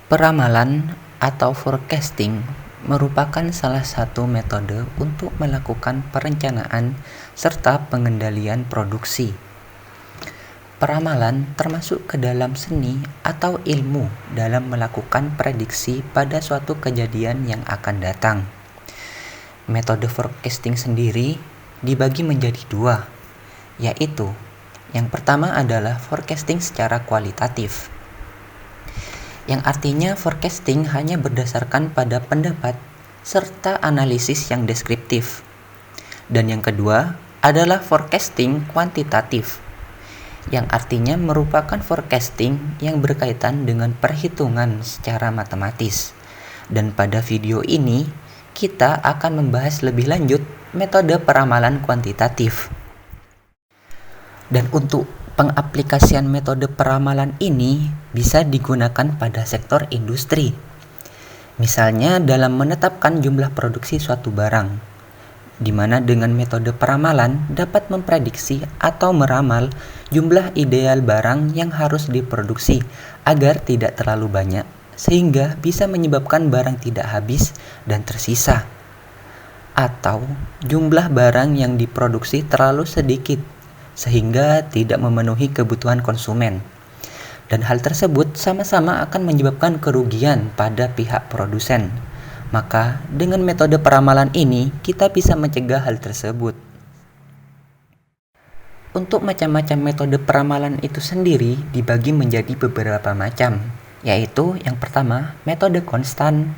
Peramalan atau forecasting merupakan salah satu metode untuk melakukan perencanaan serta pengendalian produksi. Peramalan termasuk ke dalam seni atau ilmu dalam melakukan prediksi pada suatu kejadian yang akan datang. Metode forecasting sendiri dibagi menjadi dua, yaitu yang pertama adalah forecasting secara kualitatif, yang artinya forecasting hanya berdasarkan pada pendapat serta analisis yang deskriptif. Dan yang kedua adalah forecasting kuantitatif, yang artinya merupakan forecasting yang berkaitan dengan perhitungan secara matematis. Dan pada video ini, kita akan membahas lebih lanjut metode peramalan kuantitatif. Dan untuk pengaplikasian metode peramalan ini bisa digunakan pada sektor industri. Misalnya dalam menetapkan jumlah produksi suatu barang, di mana dengan metode peramalan dapat memprediksi atau meramal jumlah ideal barang yang harus diproduksi agar tidak terlalu banyak, sehingga bisa menyebabkan barang tidak habis dan tersisa, atau jumlah barang yang diproduksi terlalu sedikit sehingga tidak memenuhi kebutuhan konsumen. Dan hal tersebut sama-sama akan menyebabkan kerugian pada pihak produsen. Maka dengan metode peramalan ini kita bisa mencegah hal tersebut. Untuk macam-macam metode peramalan itu sendiri dibagi menjadi beberapa macam, yaitu yang pertama metode konstan,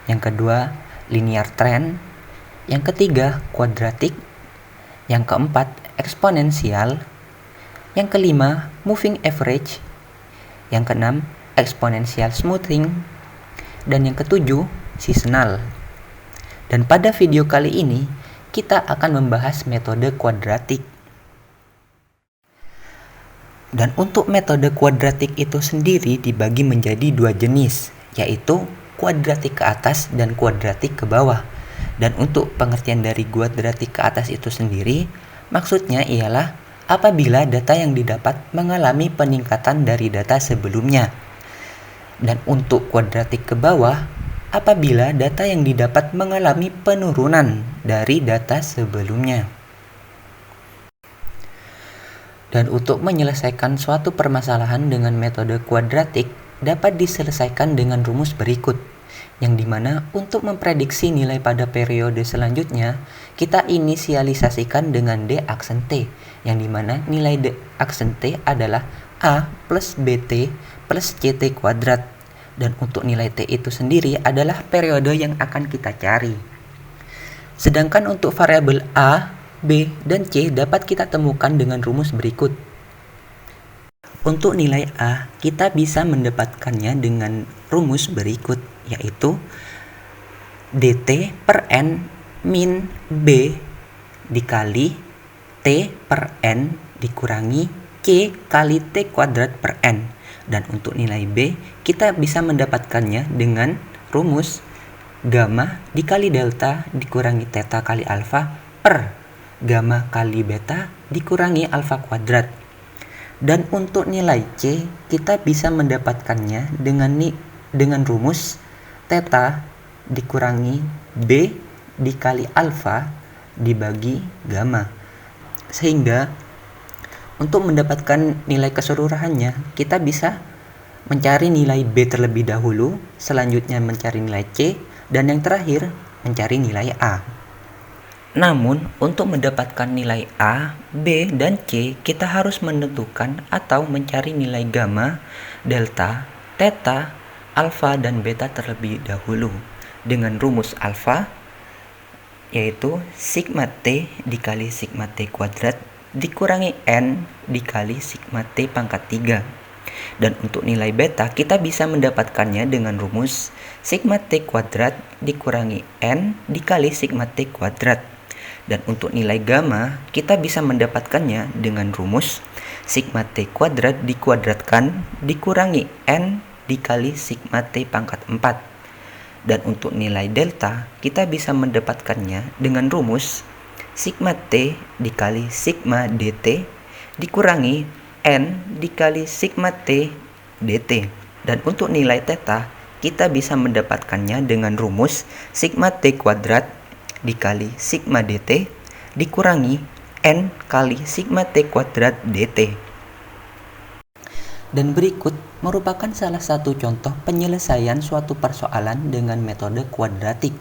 yang kedua linear trend, yang ketiga kuadratik, yang keempat eksponensial, yang kelima moving average, yang keenam exponential smoothing, dan yang ketujuh seasonal. Dan pada video kali ini kita akan membahas metode kuadratik. Dan untuk metode kuadratik itu sendiri dibagi menjadi dua jenis, yaitu kuadratik ke atas dan kuadratik ke bawah. Dan untuk pengertian dari kuadratik ke atas itu sendiri, maksudnya ialah apabila data yang didapat mengalami peningkatan dari data sebelumnya. Dan untuk kuadratik ke bawah, apabila data yang didapat mengalami penurunan dari data sebelumnya. Dan untuk menyelesaikan suatu permasalahan dengan metode kuadratik dapat diselesaikan dengan rumus berikut, yang dimana untuk memprediksi nilai pada periode selanjutnya, kita inisialisasikan dengan D aksen T, yang dimana nilai D aksen T adalah A plus BT plus CT kuadrat. Dan untuk nilai T itu sendiri adalah periode yang akan kita cari. Sedangkan untuk variabel A, B, dan C dapat kita temukan dengan rumus berikut. Untuk nilai A, kita bisa mendapatkannya dengan rumus berikut, yaitu dt per n min B dikali T per n dikurangi C kali T kuadrat per n. Dan untuk nilai B, kita bisa mendapatkannya dengan rumus gamma dikali delta dikurangi theta kali alfa per gamma kali beta dikurangi alfa kuadrat. Dan untuk nilai C, kita bisa mendapatkannya dengan rumus theta dikurangi B dikali alfa dibagi gamma. Sehingga untuk mendapatkan nilai keseluruhannya, kita bisa mencari nilai B terlebih dahulu, selanjutnya mencari nilai C, dan yang terakhir mencari nilai A. Namun, untuk mendapatkan nilai A, B, dan C, kita harus menentukan atau mencari nilai gamma, delta, theta, alfa, dan beta terlebih dahulu dengan rumus alfa, yaitu sigma T dikali sigma T kuadrat dikurangi N dikali sigma T pangkat 3. Dan untuk nilai beta, kita bisa mendapatkannya dengan rumus sigma T kuadrat dikurangi N dikali sigma T kuadrat. Dan untuk nilai gamma, kita bisa mendapatkannya dengan rumus sigma T kuadrat dikuadratkan dikurangi N dikali sigma T pangkat 4. Dan untuk nilai delta, kita bisa mendapatkannya dengan rumus sigma T dikali sigma dt dikurangi N dikali sigma T dt. Dan untuk nilai theta, kita bisa mendapatkannya dengan rumus sigma T kuadrat dikali sigma dt dikurangi N kali sigma T kuadrat dt. Dan berikut merupakan salah satu contoh penyelesaian suatu persoalan dengan metode kuadratik,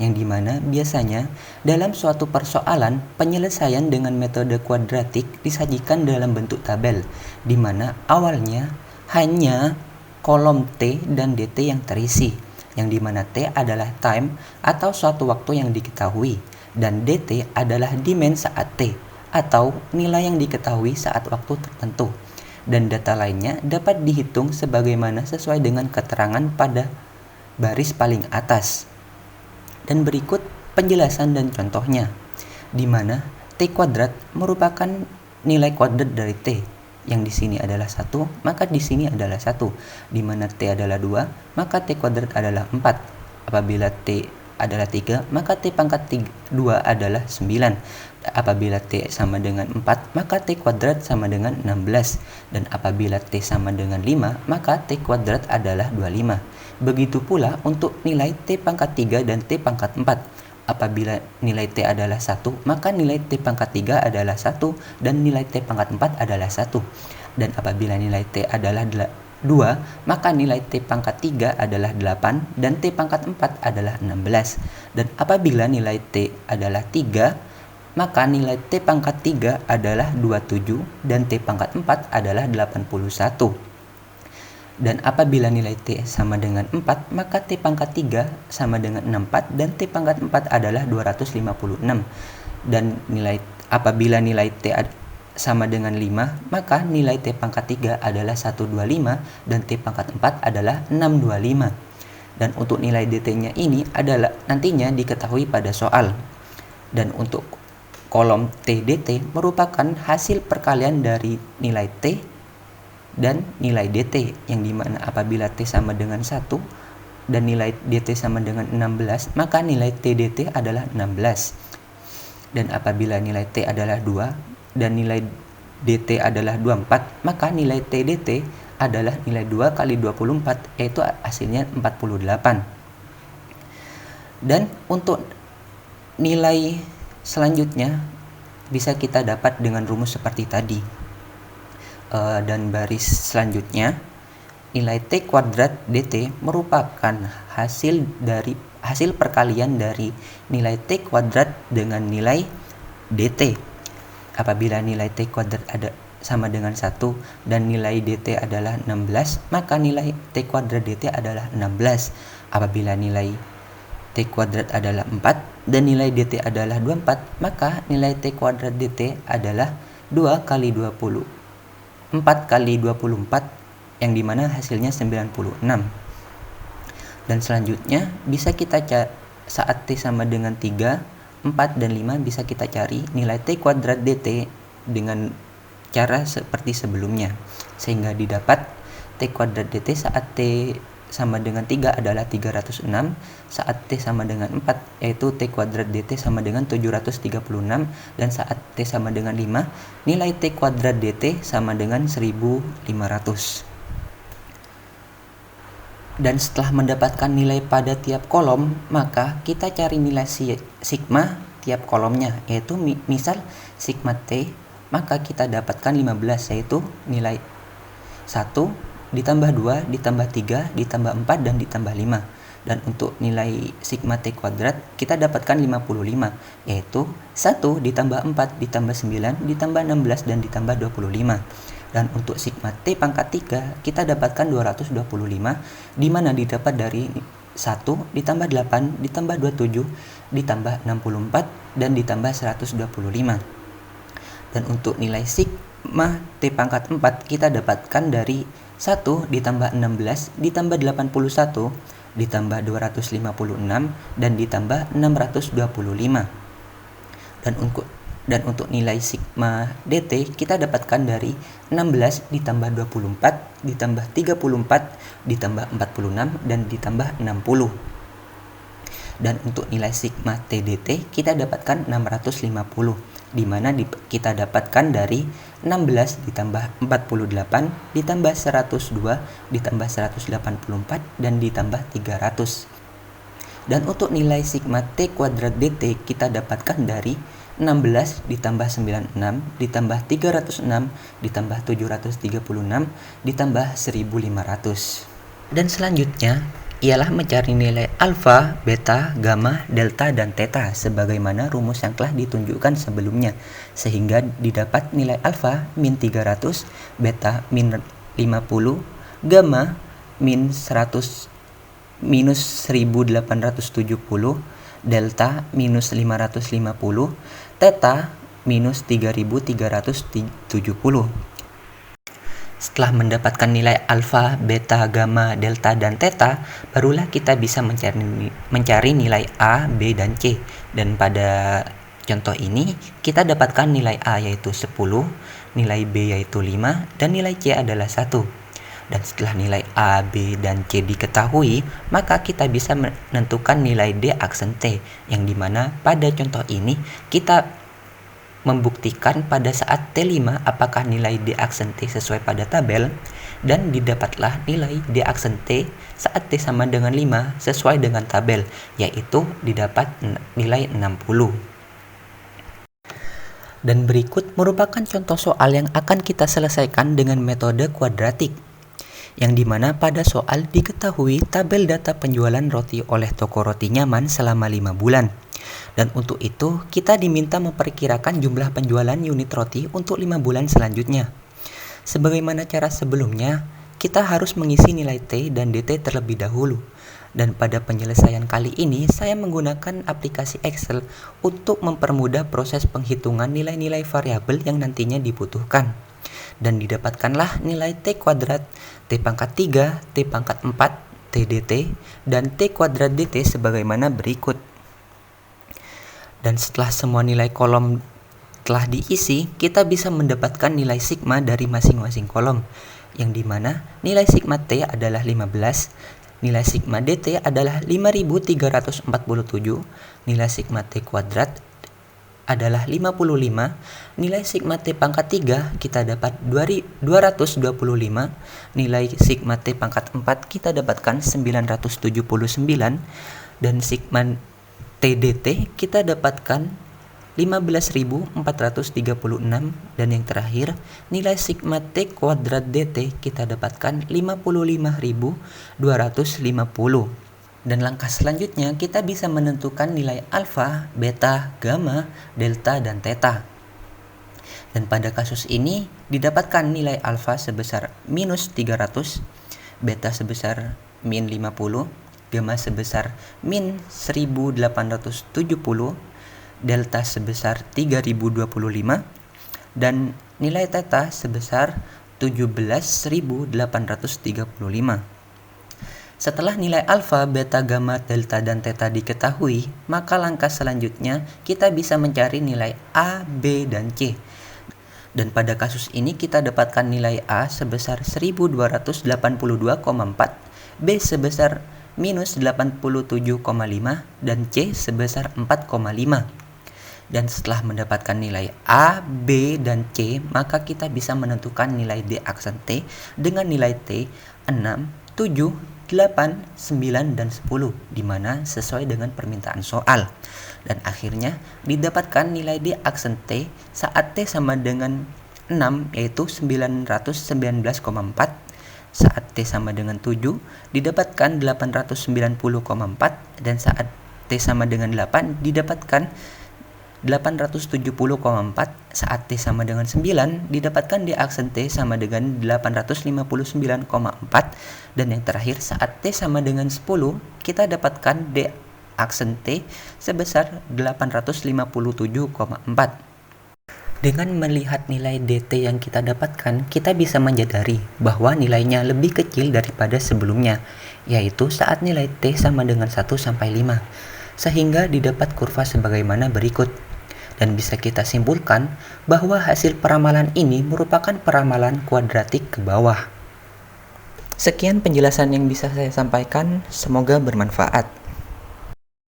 yang dimana biasanya dalam suatu persoalan penyelesaian dengan metode kuadratik disajikan dalam bentuk tabel, di mana awalnya hanya kolom T dan dt yang terisi, yang dimana T adalah time atau suatu waktu yang diketahui, dan dt adalah demand saat T atau nilai yang diketahui saat waktu tertentu. Dan data lainnya dapat dihitung sebagaimana sesuai dengan keterangan pada baris paling atas. Dan berikut penjelasan dan contohnya, di mana T kuadrat merupakan nilai kuadrat dari T, yang di sini adalah 1, maka di sini adalah 1, di mana T adalah 2, maka T kuadrat adalah 4. Apabila T adalah 3, maka T pangkat 2 adalah 9. Apabila T sama dengan 4, maka T kuadrat sama dengan 16. Dan apabila T sama dengan 5, maka T kuadrat adalah 25. Begitu pula untuk nilai T pangkat 3 dan T pangkat 4. Apabila nilai T adalah 1, maka nilai T pangkat 3 adalah 1, dan nilai T pangkat 4 adalah 1. Dan apabila nilai T adalah 2, maka nilai T pangkat 3 adalah 8, dan T pangkat 4 adalah 16. Dan apabila nilai T adalah 3, maka nilai T pangkat 3 adalah 27, dan T pangkat 4 adalah 81. Dan apabila nilai T sama dengan 4, maka T pangkat 3 sama dengan 64, dan T pangkat 4 adalah 256. Dan apabila nilai T sama dengan 5, maka nilai T pangkat 3 adalah 125, dan T pangkat 4 adalah 625. Dan untuk nilai dt-nya ini adalah nantinya diketahui pada soal. Dan untuk kolom T dt merupakan hasil perkalian dari nilai T dan nilai dt, yang dimana apabila T sama dengan 1 dan nilai dt sama dengan 16, maka nilai T dt adalah 16. Dan apabila nilai T adalah 2 dan nilai dt adalah 24, maka nilai T dt adalah nilai 2 kali 24, yaitu hasilnya 48. Dan untuk nilai selanjutnya bisa kita dapat dengan rumus seperti tadi. Dan baris selanjutnya, nilai T kuadrat dt merupakan hasil perkalian dari nilai T kuadrat dengan nilai dt. Apabila nilai T kuadrat sama dengan 1 dan nilai dt adalah 16, maka nilai T kuadrat dt adalah 16. Apabila nilai T kuadrat adalah 4 dan nilai dt adalah 24, maka nilai T kuadrat dt adalah 2 kali 20. 4 kali 24, yang dimana hasilnya 96. Dan selanjutnya bisa kita saat T sama dengan 3, 4, dan 5 bisa kita cari nilai T kuadrat dt dengan cara seperti sebelumnya, sehingga didapat T kuadrat dt saat T sama dengan 3 adalah 306, saat T sama dengan 4 yaitu T kuadrat dt sama dengan 736, dan saat T sama dengan 5 nilai T kuadrat dt sama dengan 1500. Dan setelah mendapatkan nilai pada tiap kolom, maka kita cari nilai sigma tiap kolomnya, yaitu misal sigma T, maka kita dapatkan 15, yaitu nilai 1 ditambah 2, ditambah 3, ditambah 4, dan ditambah 5. Dan untuk nilai sigma T kuadrat kita dapatkan 55, yaitu 1 ditambah 4, ditambah 9, ditambah 16, dan ditambah 25. Dan untuk sigma T pangkat 3 kita dapatkan 225, di mana didapat dari 1 ditambah 8, ditambah 27, ditambah 64, dan ditambah 125. Dan untuk nilai sigma T pangkat 4 kita dapatkan dari 1 ditambah 16, ditambah 81, ditambah 256, dan ditambah 625. Dan untuk nilai sigma dt kita dapatkan dari 16 ditambah 24, ditambah 34, ditambah 46, dan ditambah 60. Dan untuk nilai sigma TDT kita dapatkan 650, di mana kita dapatkan dari 16 ditambah 48 ditambah 102 ditambah 184 dan ditambah 300. Dan untuk nilai sigma T kuadrat DT kita dapatkan dari 16 ditambah 96 ditambah 306 ditambah 736 ditambah 1500. Dan selanjutnya ialah mencari nilai alfa, beta, gamma, delta, dan theta sebagaimana rumus yang telah ditunjukkan sebelumnya, sehingga didapat nilai alfa min 300, beta min 50, gamma min 100 minus 1870, delta minus 550, theta minus 3370. Setelah mendapatkan nilai alfa, beta, gamma, delta, dan theta, barulah kita bisa mencari nilai A, B, dan C. Dan pada contoh ini, kita dapatkan nilai A yaitu 10, nilai B yaitu 5, dan nilai C adalah 1. Dan setelah nilai A, B, dan C diketahui, maka kita bisa menentukan nilai D aksen T, yang dimana pada contoh ini kita membuktikan pada saat T5 apakah nilai D aksen T sesuai pada tabel, dan didapatlah nilai D aksen T saat T sama dengan 5 sesuai dengan tabel, yaitu didapat nilai 60. Dan berikut merupakan contoh soal yang akan kita selesaikan dengan metode kuadratik, yang dimana pada soal diketahui tabel data penjualan roti oleh toko roti Nyaman selama 5 bulan. Dan untuk itu, kita diminta memperkirakan jumlah penjualan unit roti untuk 5 bulan selanjutnya. Sebagaimana cara sebelumnya, kita harus mengisi nilai T dan DT terlebih dahulu. Dan pada penyelesaian kali ini, saya menggunakan aplikasi Excel untuk mempermudah proses penghitungan nilai-nilai variabel yang nantinya dibutuhkan. Dan didapatkanlah nilai T kuadrat, T pangkat 3, T pangkat 4, TDT, dan T kuadrat DT sebagaimana berikut. Dan setelah semua nilai kolom telah diisi, kita bisa mendapatkan nilai sigma dari masing-masing kolom, yang dimana nilai sigma T adalah 15, nilai sigma DT adalah 5347, nilai sigma T kuadrat adalah 55, nilai sigma T pangkat 3 kita dapat 225, nilai sigma T pangkat 4 kita dapatkan 979, dan sigma TDT kita dapatkan 15.436, dan yang terakhir nilai sigma T kuadrat DT kita dapatkan 55.250. Dan langkah selanjutnya kita bisa menentukan nilai alfa, beta, gamma, delta, dan theta. Dan pada kasus ini didapatkan nilai alfa sebesar minus 300, beta sebesar min 50, gamma sebesar min 1870, delta sebesar 3025, dan nilai theta sebesar 17.835. Setelah nilai alfa, beta, gamma, delta, dan theta diketahui, maka langkah selanjutnya kita bisa mencari nilai A, B, dan C. Dan pada kasus ini kita dapatkan nilai A sebesar 1282,4, B sebesar minus 87,5, dan C sebesar 4,5. Dan setelah mendapatkan nilai A, B, dan C, maka kita bisa menentukan nilai D aksen T dengan nilai T 6, 7, 8, 9, dan 10, di mana sesuai dengan permintaan soal. Dan akhirnya didapatkan nilai D aksen T saat T sama dengan 6, yaitu 919,4. Saat T sama dengan 7, didapatkan 890,4, dan saat T sama dengan 8, didapatkan 870,4. Saat T sama dengan 9, didapatkan D aksen T sama dengan 859,4, dan yang terakhir saat T sama dengan 10, kita dapatkan D aksen T sebesar 857,4. Dengan melihat nilai DT yang kita dapatkan, kita bisa menyadari bahwa nilainya lebih kecil daripada sebelumnya, yaitu saat nilai T sama dengan 1 sampai 5, sehingga didapat kurva sebagaimana berikut. Dan bisa kita simpulkan bahwa hasil peramalan ini merupakan peramalan kuadratik ke bawah. Sekian penjelasan yang bisa saya sampaikan, semoga bermanfaat.